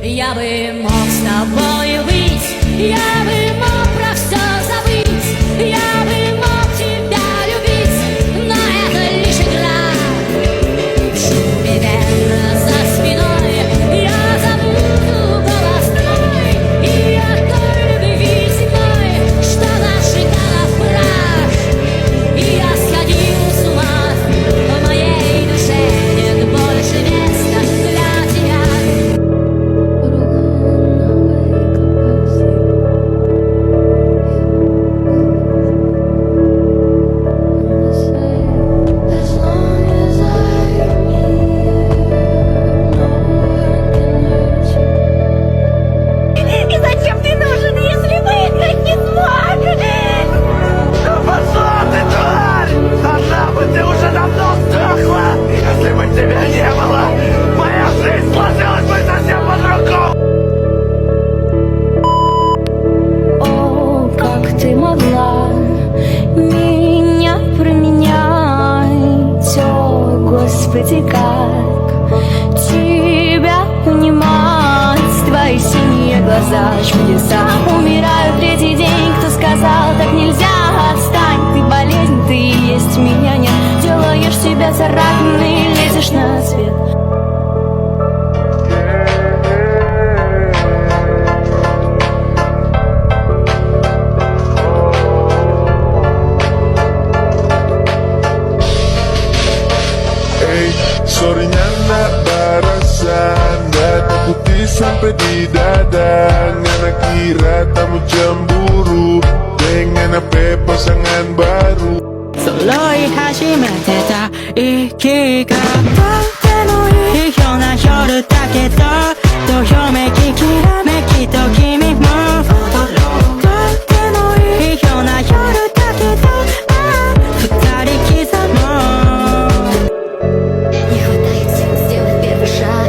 Я бы мог с тобой быть, я бы мог про все забыть, я бы мог тебя любить, но это лишь игра. В шуме ветра за спиной я забуду голос твой, и о той любви земной, что зажигала в прах. И я сходил с ума, в моей душе нет больше места для тебя. И зачем ты нужен, если выиграть не сможешь? Ну пошла ты, тварь! Одна бы ты уже давно сдохла! Если бы тебя не было, моя жизнь сложилась бы совсем по-другому! О, как ты могла меня променять? О, Господи, как тебя понимать? Твои синие глаза, чудеса умирают третий день. Кто сказал, так нельзя? Отстань, ты болезнь, ты и есть меня нет. Делаешь себя царапиной, лезешь на свет. Sorry nak barasan, data putih sampai di dada. Ngana kira tamu cemburu dengan apa pasangan baru. 揃い始めてた息がとてもいいような夜だけど、どよめききらめきと君もとてもいいような夜だけど、二人刻もう。Не хватает сил сделать первый шаг.